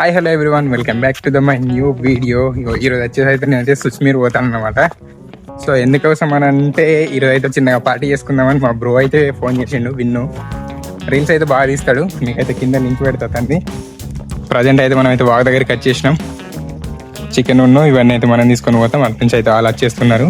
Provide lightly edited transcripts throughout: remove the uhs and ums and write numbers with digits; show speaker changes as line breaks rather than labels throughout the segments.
Hi hello everyone, welcome back to my new video. ఈరోజు వచ్చేసి అయితే నేనైతే సుస్మీర్ పోతాను అనమాట. సో ఎందుకోసం అని అంటే ఈరోజు అయితే చిన్నగా పార్టీ చేసుకుందామని మా బ్రో అయితే ఫోన్ చేసిండు. విన్ను రీల్స్ అయితే బాగా తీస్తాడు, మీకైతే కింద లింక్ పెడతాంది. ప్రజెంట్ అయితే మనం అయితే వాక్ దగ్గరికి వచ్చేసినాం. చికెన్ ఇవన్నీ అయితే మనం తీసుకొని పోతాం. అటు నుంచి అయితే వాళ్ళు వచ్చేస్తున్నారు.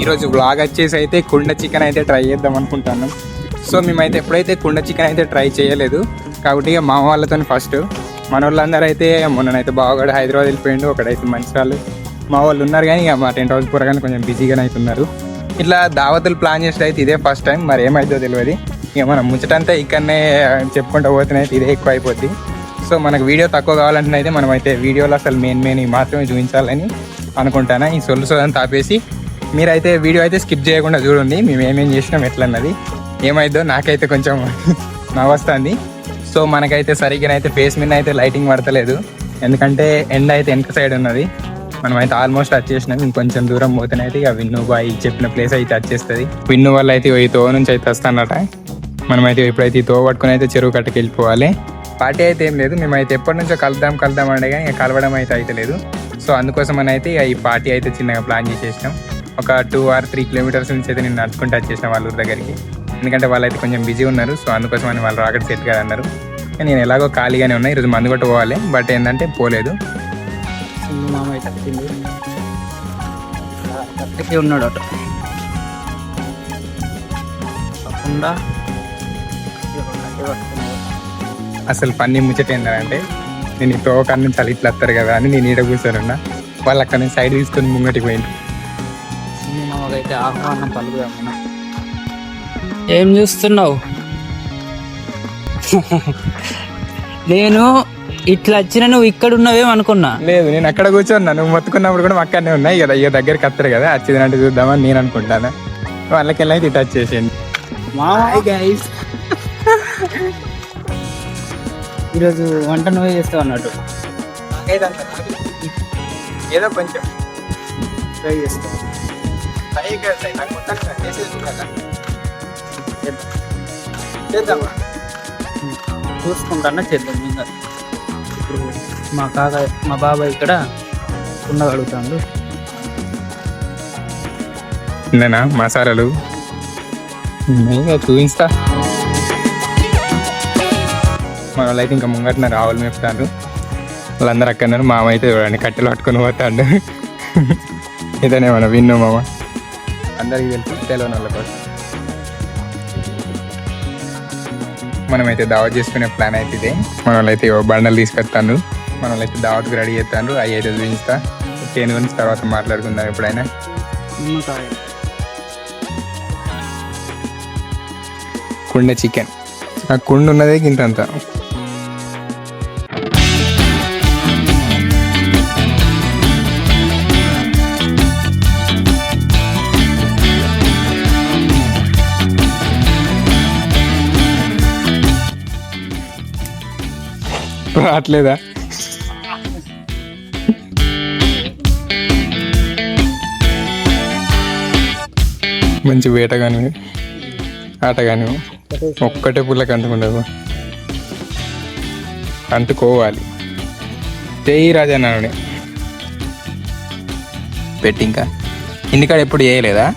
ఈరోజు బ్లాగ్ వచ్చేసి అయితే కుండ చికెన్ అయితే ట్రై చేద్దాం అనుకుంటున్నాం. సో మేమైతే ఎప్పుడైతే కుండ చికెన్ అయితే ట్రై చేయలేదు కాబట్టి ఇక మా వాళ్ళతో ఫస్ట్. మన వాళ్ళందరూ అయితే మొన్ననైతే బాగా హైదరాబాద్ వెళ్ళిపోయిండు, ఒకడైతే మంచిరాళ్ళు. మా వాళ్ళు ఉన్నారు కానీ ఇక మా 10 రోజులు పూరగానే కొంచెం బిజీగానే అవుతున్నారు. ఇట్లా దావతులు ప్లాన్ చేస్తే అయితే ఇదే ఫస్ట్ టైం, మరి ఏమైందో తెలియదు. ఇక మనం ముచ్చటంతా ఇక్కడనే చెప్పుకుంటూ పోతేనే అయితే ఇదే ఎక్కువ అయిపోద్ది. సో మనకు వీడియో తక్కువ కావాలంటే అయితే మనం అయితే వీడియోలో అసలు మెయిన్ మాత్రమే చూపించాలని అనుకుంటాను. ఈ సొల్లుసోదని ఆపేసి మీరైతే వీడియో అయితే స్కిప్ చేయకుండా చూడండి, మేము ఏమేమి చేసినాం ఎట్లన్నది. ఏమైందో నాకైతే కొంచెం నవ్వొస్తుంది. సో మనకైతే సరిగ్గానైతే ఫేస్ మీద అయితే లైటింగ్ పడతలేదు, ఎందుకంటే ఎండ అయితే వెనక సైడ్ ఉన్నది. మనమైతే ఆల్మోస్ట్ వచ్చేసినాం. ఇంకొంచెం దూరం పోతేనైతే ఇక విన్ను బాయ్ చెప్పిన ప్లేస్ అయితే వచ్చేస్తుంది. విన్ను వల్ల అయితే ఈ తో నుంచి అయితే వస్తానట. మనమైతే ఇప్పుడైతే ఈ తో పట్టుకుని అయితే చెరువు కట్టకి వెళ్ళిపోవాలి. పార్టీ అయితే ఏం లేదు, మేమైతే ఎప్పటి నుంచో కలుద్దాం అంటే కానీ కలవడం అయితే లేదు. సో అందుకోసం అని అయితే ఈ పార్టీ అయితే చిన్నగా ప్లాన్ చేసేసినాం. ఒక 2 or 3 కిలోమీటర్స్ నుంచి అయితే నేను నడుచుకుంటూ వచ్చేసిన వాళ్ళ ఊరి దగ్గరికి, ఎందుకంటే వాళ్ళు అయితే కొంచెం బిజీ ఉన్నారు. సో అందుకోసం అని వాళ్ళు రాకెట్ సెట్ కాదన్నారు. నేను ఎలాగో ఖాళీగానే ఉన్నా, ఈరోజు మందు కొట్టు పోవాలి, బట్ ఏంటంటే పోలేదు.
ఉన్నాడు
అసలు పని ముచ్చట ఏంటంటే నేను ఈ తోకాడ నుంచి అలా ఇట్లా వస్తారు కదా అని నేను ఈడ కూర్చొని వాళ్ళు అక్కడ నుంచి సైడ్ తీసుకొని ముంగటికి పోయిండు.
అయితే ఆహ్వానం పలుకుదాం. ఏం చూస్తున్నావు? నేను ఇట్లా వచ్చిన నువ్వు ఇక్కడ ఉన్నావేమో అనుకున్నా.
లేదు, నేను అక్కడ కూర్చోన్నా, నువ్వు మొత్తుకున్నప్పుడు కూడా అక్కడనే ఉన్నాయి కదా. ఇక దగ్గరికి వస్తారు కదా, వచ్చిందంటే చూద్దామని నేను అనుకుంటాను. వాళ్ళకి వెళ్ళి అయితే ఇటు వచ్చేసింది.
ఈరోజు వంట నువ్వే చేస్తావు అన్నట్టు.
ఏదో కొంచెం
ట్రై చేస్తావు. చూసుకుంటానే చేద్దాం. ఇంకా ఇప్పుడు మా బాబాయ్ ఇక్కడ ఉండగలుగుతాడు.
నేనా మసాలాలు చూపిస్తా. మన వాళ్ళు అయితే ఇంకా ముంగట్న ఆవులు మేపుతారు. వాళ్ళందరూ అక్కడన్నారు. మామ అయితే చూడండి కట్టెలు పట్టుకొని పోతాడు. ఇదనే మన విన్ను మామ, అందరికి తెలుసు, తెలియని వాళ్ళ కోసం. మనమైతే దావత్ చేసుకునే ప్లాన్ అయితే ఇదే. మన వాళ్ళైతే బండలు తీసుకొస్తాను, మన వాళ్ళైతే దావత్కి రెడీ చేస్తాను. అవి అయితే చూపిస్తా. దేని గురించి తర్వాత మాట్లాడుకుందాం ఎప్పుడైనా. కుండ చికెన్, ఆ కుండ ఉన్నదే గింతంతా. రావట్లేదా? మంచి వేట కానీ ఆట కానీ ఒక్కటే పుల్లకి అంటుకుండదు, అంటుకోవాలి. చేయి రాజా నానుడే పెట్టి. ఇంకా ఇంటికాడ ఎప్పుడు చేయలేదా?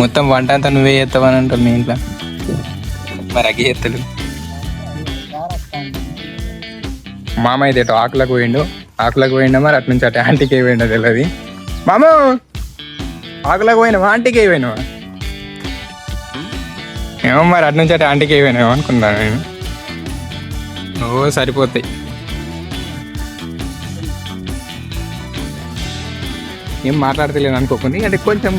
మొత్తం వంట అంతా నువ్వే చేస్తావని అంటారు మీ ఇంట్లో, మరి అగ్గి చేస్తాడు. మామ అయితే ఆకులకు పోయిండు మరి అటు నుంచి అటు ఆంటీకి పోయిండో తెలియదు. మామ ఆకులకు పోయినావా ఆంటీకి అయిపోయినావా? ఏమో మరి అటు నుంచి అటు ఆంటీకి అయిపోయినావా అనుకున్నాను నేను. ఓ సరిపోతాయి. ఏం మాట్లాడతలేను అనుకోకుండా, అంటే కొంచెం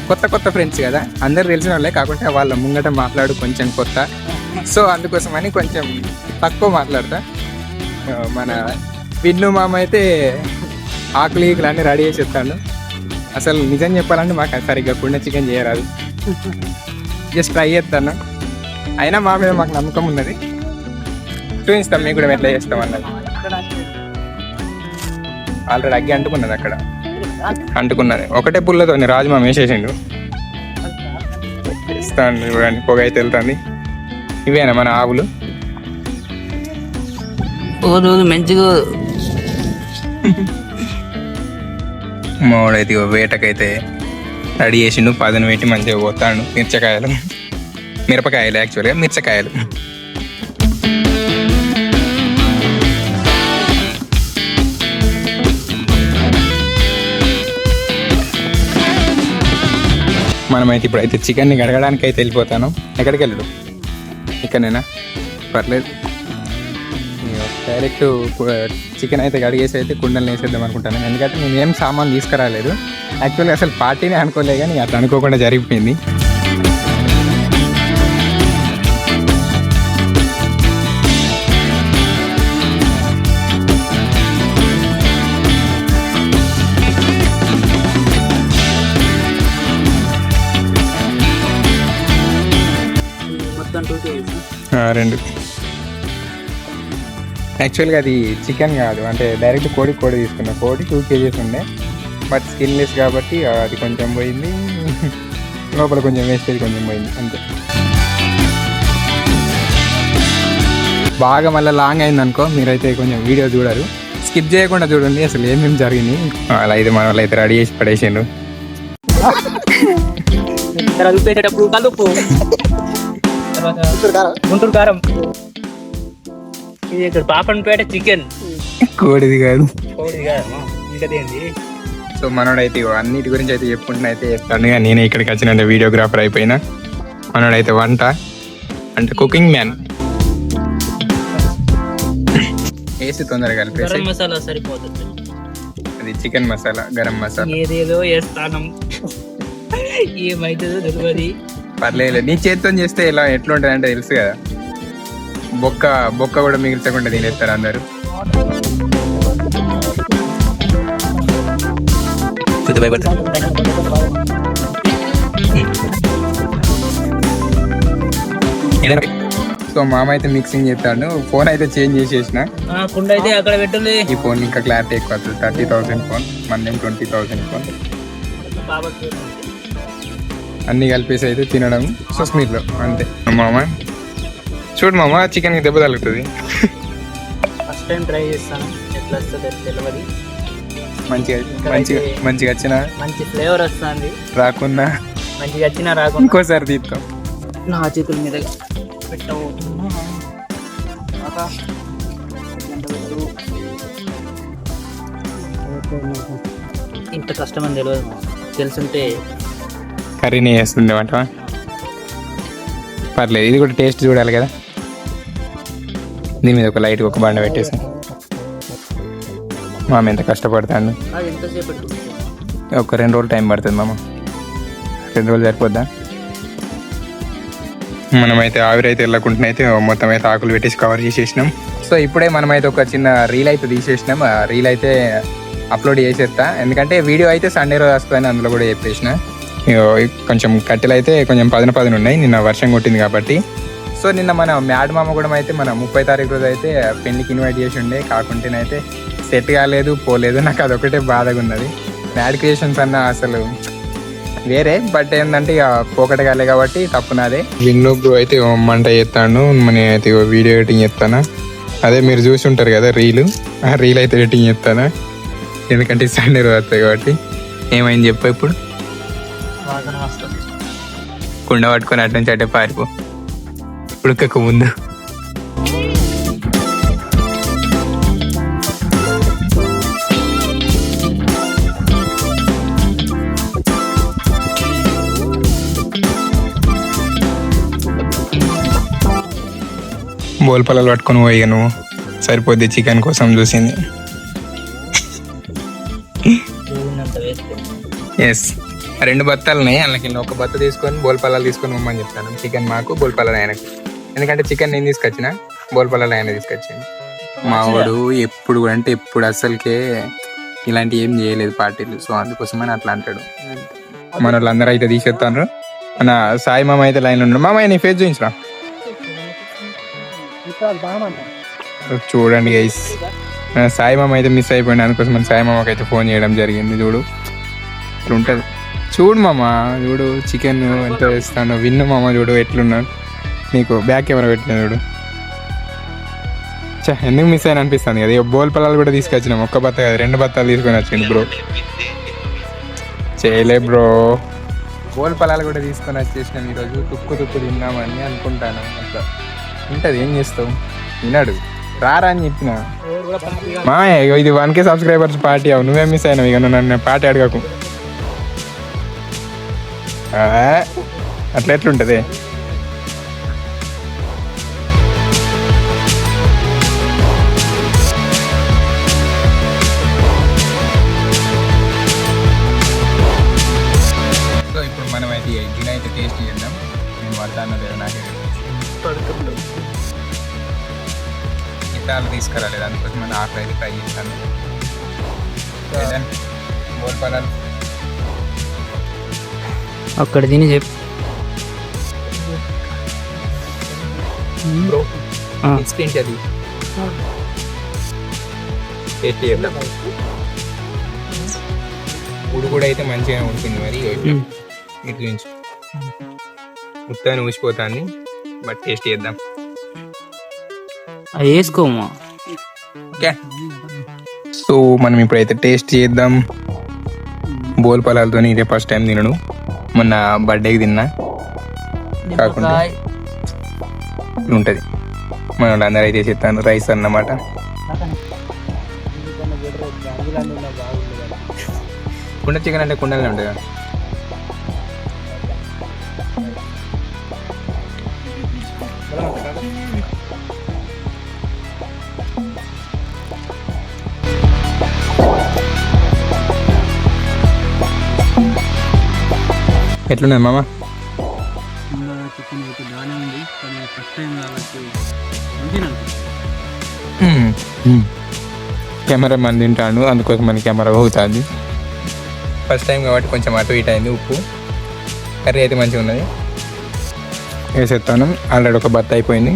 కొత్త ఫ్రెండ్స్ కదా, అందరు తెలిసిన వాళ్ళే, కాకుండా వాళ్ళ ముంగట మాట్లాడు కొంచెం కొత్త. సో అందుకోసమని కొంచెం తక్కువ మాట్లాడతా. మన విన్ను మామ అయితే ఆకులు ఈకులు అన్నీ రెడీ చేసి చెప్తాను. అసలు నిజం చెప్పాలంటే మాకు సరిగ్గా కుండ చికెన్ చేయరాదు, జస్ట్ ట్రై చేస్తాను. అయినా మా మీద మాకు నమ్మకం ఉన్నది, చూపిస్తాం మీకు కూడా ఎట్లా చేస్తాం అన్నది. ఆల్రెడీ అగ్గి అంటుకున్నది, అక్కడ అంటుకున్నది ఒకటే పుల్లతో రాజు మామ వేసేసిండు. ఇస్తాను చూడండి, పొగ అయితే వెళ్తుంది. ఇవేనా మన ఆవులు?
రోజు మంచిగా
మావాడైతే వేటకైతే రెడీ చేసిండు, పదను పెట్టి మంచిగా పోతాడు. మిరపకాయలు యాక్చువల్గా మిర్చకాయలు. మనమైతే ఇప్పుడైతే చికెన్ని కడగడానికి అయితే వెళ్ళిపోతాను. ఎక్కడికి వెళ్ళడు? ఇక్కడనేనా? పర్లేదు. డైరెక్ట్ చికెన్ అయితే కడిగేసి అయితే కుండలు వేసేద్దాం అనుకుంటాను. ఎందుకంటే నేను ఏం సామాన్ తీసుకురాలేదు. యాక్చువల్గా అసలు పార్టీనే అనుకోలే, కానీ అట్లా అనుకోకుండా జరిగిపోయింది. రెండు. యాక్చువల్గా అది చికెన్ కాదు, అంటే డైరెక్ట్ కోడి తీసుకున్నా. కోడి 2 kgs ఉండే, బట్ స్కిన్లెస్ కాబట్టి అది కొంచెం పోయింది, లోపల కొంచెం వేస్టేజ్ కొంచెం పోయింది అంతే. బాగా మళ్ళీ లాంగ్ అయింది అనుకో, మీరైతే కొంచెం వీడియో చూడరు, స్కిప్ చేయకుండా చూడండి అసలు ఏమేమి జరిగింది. అలా అయితే మన వాళ్ళు అయితే రెడీ చేసి పడేసిండు.
గుంటూరు కారం ఇది ఇక్కడ పాపన్పేట చికెన్,
కోడిది కాదు.
ఇంకదేంది.
సో మనోడైతే అన్నిటి గురించి అయితే చెప్పుకుంటున్నా అయితే చెప్తాను. నేనే ఇక్కడికి వచ్చిన వీడియోగ్రాఫర్ అయిపోయినా. మనోడైతే వంట అంటే కుకింగ్ మ్యాన్. వేసి తొందరగా కలిపి
గరం మసాలా సరిపోతుంది.
అది చికెన్ మసాలా, గరం మసాలా
ఏదేదో వేస్తాను, ఏమైతుందో తెలియదు.
పర్లేదు, నీ చేతితో చేస్తే ఇలా ఎట్లుంటుంది అంటే తెలుసు కదా. బొక్క కూడా మిగిల్చకుండా తినేస్తారు అందరూ. సో మామ అయితే మిక్సింగ్ చేస్తాడు. ఫోన్ అయితే చేంజ్ చేసేసిన.
అక్కడ పెట్టండి.
ఈ ఫోన్ ఇంకా క్లారిటీ ఎక్కువ వస్తుంది. 30,000 ఫోన్, మన 20,000 ఫోన్. అన్ని కలిపేసి అయితే తినడం సుస్మిర్లో అంతే. మామ చూడు మామ, చికెన్ కి దెబ్బ తగులుతుంది.
ఫస్ట్ టైం ట్రై చేస్తాను, ఎట్లా వస్తుంది తెలియదు.
మంచిగా వచ్చిన
మంచి ఫ్లేవర్ వస్తుంది.
రాకున్నా
మంచిగా వచ్చినా రాకుండా
ఇంకోసారి తీస్తాం.
నా చేతుల మీద పెట్టవు. ఇంత కష్టమని తెలియదు, తెలుసుంటే
కర్రీనే చేస్తుంది అన్నమాట. పర్లేదు, ఇది కూడా టేస్ట్ చూడాలి కదా. దీని మీద ఒక లైట్ ఒక బండ పెట్టేసి మామ ఎంత కష్టపడతాను. ఒక 2 రోజులు టైం పడుతుంది మామ. 2 రోజులు సరిపోద్దా? మనమైతే ఆవిరైతే వెళ్ళకుండానైతే మొత్తం అయితే ఆకులు పెట్టేసి కవర్ చేసేసినాం. సో ఇప్పుడే మనమైతే ఒక చిన్న రీల్ అయితే తీసేసినాం. ఆ రీల్ అయితే అప్లోడ్ చేసేస్తా, ఎందుకంటే వీడియో అయితే సండే రోజు వస్తుందని అందులో కూడా చెప్పేసిన. కొంచెం కట్టెలు అయితే కొంచెం పదన ఉన్నాయి, నిన్న వర్షం కొట్టింది కాబట్టి. సో నిన్న మన మ్యాడ్ మామ కూడా అయితే మన 30 తారీఖు రోజు అయితే పెళ్ళికి ఇన్వైట్ చేసి ఉండే, కాకుంటేనైతే సెట్ కాలేదు, పోలేదు. నాకు అదొకటే బాధగా ఉన్నది. మ్యాడ్ క్రియేషన్స్ అన్న అసలు వేరే, బట్ ఏంటంటే ఇక పోకట కాలే కాబట్టి తప్పునాదే. విన్ను బ్రో అయితే మంట చేస్తాను, నేనైతే వీడియో ఎడిటింగ్ చేస్తాను. అదే మీరు చూసి ఉంటారు కదా రీలు, ఆ రీల్ అయితే ఎడిటింగ్ చేస్తాను, ఎందుకంటే సండే రోజు వస్తాయి కాబట్టి. ఏమైంది చెప్పు ఇప్పుడు? కుండ పట్టుకొని అటు నుంచి అటే పారిపో, ఉడకకు ముందు. బోల్ పల్లలు పట్టుకొని పోయి నువ్వు సరిపోద్ది, చికెన్ కోసం చూసింది. ఎస్, 2 బత్తాలు ఉన్నాయి, అందులోకి ఒక బత్త తీసుకొని బోల్పల్లాలు తీసుకొని పోమని చెప్తాను. చికెన్ మాకు, బోల్పల్లాలు ఆయనకు. ఎందుకంటే చికెన్ నేను తీసుకొచ్చిన, బోల్పల్లాలు ఆయన తీసుకొచ్చింది. మావాడు ఎప్పుడు కూడా అంటే ఎప్పుడు అసలుకే ఇలాంటి ఏం చేయలేదు పార్టీలు, సో అందుకోసమని అట్లా అంటాడు. మన వాళ్ళందరూ అయితే తీసేస్తాను. మన సాయి మామ అయితే లైన్లో ఉన్నాడు. మామ నీ ఫేస్ చూపించరా, చూడండి గైస్. సాయి మామ అయితే మిస్ అయిపోయింది, అందుకోసం మన సాయి మామకి అయితే ఫోన్ చేయడం జరిగింది. చూడు ఇట్లా ఉంటుంది, చూడు మామ, చూడు చికెన్ ఎంత వేస్తాను. విన్ను మామ చూడు ఎట్లున్నాడు, నీకు బ్యాక్ కెమెరా పెట్టిన చూడు. ఎందుకు మిస్ అయిన అనిపిస్తుంది కదా. ఇక బోల్ పొలాలు కూడా తీసుకొచ్చినాం. ఒక్క బత్త కాదు 2 బత్తాలు తీసుకొని వచ్చింది బ్రో. చేయలే బ్రో, బోల్ పొలాలు కూడా తీసుకొని వచ్చేసినాం ఈరోజు. తుక్కు తిన్నామని అనుకుంటాను. అట్లా ఉంటుంది, ఏం చేస్తావు. విన్నాడు రారా అని చెప్పిన మామయ్య. ఇది 1K సబ్స్క్రైబర్స్ పార్టీ అవు, నువ్వే మిస్ అయినావు. ఇక నువ్వు నన్ను పార్టీ అడగకు. అట్లా ఎట్లుంటుంది. సో ఇప్పుడు మనం అయితే గిన్నె అయితే టేస్ట్ చేద్దాం. నేను పడతాను లేదు నాకే ఇటాలు తీసుకురాలేదు, అందుకోసం మనం ఆకులు అయితే ట్రై చేస్తాను. బోల్ పొలాలు
అక్కడ తిని చెప్పు
బ్రో. ఇన్స్టెంట్ అది టేస్ట్ చేద్దాం. ఉడు కూడా అయితే మంచిగా ఉంటుంది. మరి ఇటు నుంచి మొత్తాన్ని ఊసిపోతుంది. బట్ టేస్ట్ చేద్దాం.
అది వేసుకోమా.
ఓకే, సో మనం ఇప్పుడైతే టేస్ట్ చేద్దాం. బోల్ పొలాలతో ఇదే ఫస్ట్ టైం తినను. మొన్న బర్త్డేకి తిన్నా. కాకుండా ఉంటుంది మన వాళ్ళందరూ అయితే చెప్తాను. రైస్ అన్నమాట. కుండ చికెన్ అంటే కుండలనే ఉంటుంది కదా. ఎట్లున్నది మామ?
చికెన్ అయితే బాగానే ఉంది, కానీ ఫస్ట్ టైం కాబట్టి
కెమెరా మన తింటాను, అందుకోసం మన కెమెరా పోతుంది. ఫస్ట్ టైం కాబట్టి కొంచెం అటు ఇటు అయింది. ఉప్పు కర్రీ అయితే మంచిగా ఉన్నది. వేసేస్తాను. ఆల్రెడీ ఒక బత్త అయిపోయింది,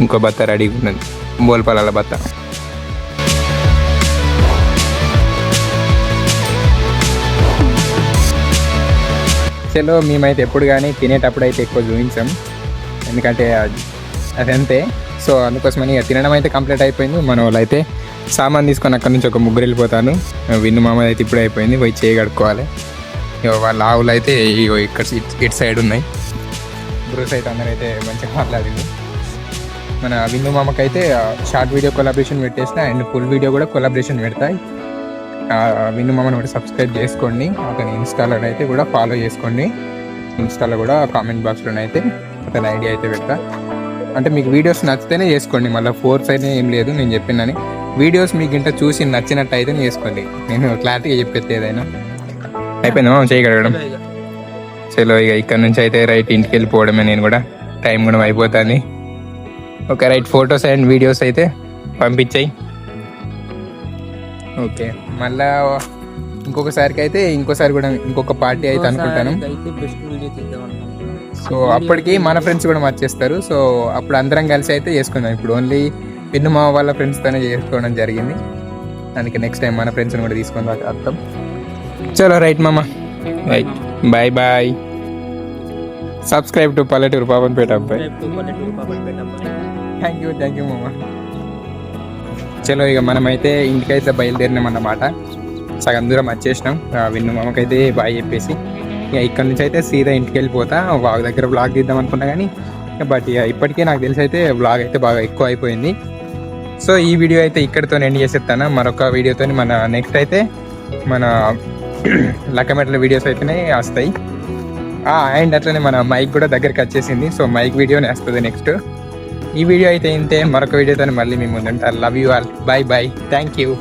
ఇంకో బత్త రెడీగా ఉన్నది. బోల్ పొలాల బత్త. చలో మేమైతే ఎప్పుడు కానీ తినేటప్పుడు అయితే ఎక్కువ చూపించాం, ఎందుకంటే అదంతే. సో అందుకోసమని తినడం అయితే కంప్లీట్ అయిపోయింది. మన వాళ్ళు అయితే సామాన్ తీసుకొని అక్కడి నుంచి ఒక ముగ్గురు వెళ్ళిపోతాను. విన్ను మామ అయితే ఇప్పుడే అయిపోయింది, పోయి చేయి కడుక్కోవాలి. వాళ్ళ ఆవులు అయితే ఇక్కడ ఇటు సైడ్ ఉన్నాయి. బ్రూస్ అయితే అందరూ అయితే మంచిగా మాట్లాడింది. మన విన్ను మామకైతే షార్ట్ వీడియో కొలాబరేషన్ పెట్టేసిన, అండ్ ఫుల్ వీడియో కూడా కొలాబరేషన్ పెడతాయి. విన్ను మామని కూడా సబ్స్క్రైబ్ చేసుకోండి. అతని ఇన్స్టాలో అయితే కూడా ఫాలో చేసుకోండి. ఇన్స్టాలో కూడా కామెంట్ బాక్స్లో అయితే అతని ఐడియా అయితే పెడతా. అంటే మీకు వీడియోస్ నచ్చితేనే చేసుకోండి, మళ్ళీ ఫోర్స్ అయితే ఏం లేదు. నేను చెప్పినని వీడియోస్ మీకు ఇంట చూసి నచ్చినట్టు అయితే చేసుకోండి. నేను క్లారిటీగా చెప్పేది ఏదైనా. అయిపోయిందా మనం చేయగలగడం? చలో ఇక ఇక్కడ నుంచి అయితే రైట్ ఇంటికి వెళ్ళిపోవడమే. నేను కూడా టైం కూడా అయిపోతుంది. Okay right, photos and videos అయితే పంపించాయి. ఓకే, మళ్ళా ఇంకోసారి కూడా ఇంకొక పార్టీ అయితే అనుకుంటాను. సో అప్పటికి మన ఫ్రెండ్స్ కూడా వచ్చేస్తారు. సో అప్పుడు అందరం కలిసి అయితే చేసుకుందాం. ఇప్పుడు ఓన్లీ విన్ను మామ వాళ్ళ ఫ్రెండ్స్తోనే చేసుకోవడం జరిగింది, అందుకే నెక్స్ట్ టైం మన ఫ్రెండ్స్ని కూడా తీసుకొని అర్థం. చలో రైట్ మామ, right, bye bye. Subscribe to పల్లెటూరు పాపన్పేట అబ్బాయి. థ్యాంక్ యూ మామ. చలో ఇక మనమైతే ఇంటికైతే బయలుదేరినామన్నమాట. సగం దూరం వచ్చేసినాం. విన్ను మామకైతే బాయ్ చెప్పేసి ఇక ఇక్కడ నుంచి అయితే సీదా ఇంటికి వెళ్ళిపోతా. వాగ్ దగ్గర వ్లాగ్ తీద్దాం అనుకున్నా కానీ బట్ ఇక ఇప్పటికే నాకు తెలిసి అయితే వ్లాగ్ అయితే బాగా ఎక్కువ అయిపోయింది. సో ఈ వీడియో అయితే ఇక్కడితో ఎండ్ చేసేస్తాను. మరొక వీడియోతో మన నెక్స్ట్ అయితే మన లక్కమెట్ల వీడియోస్ అయితేనే వస్తాయి. అండ్ అట్లనే మన మైక్ కూడా దగ్గరికి వచ్చేసింది. సో మైక్ వీడియోనే వస్తుంది నెక్స్ట్. ఈ వీడియో అయితే ఇంతే. మరొక వీడియోతో మళ్ళీ మీ ముందుంటారు. Love you all. Bye bye. Thank you.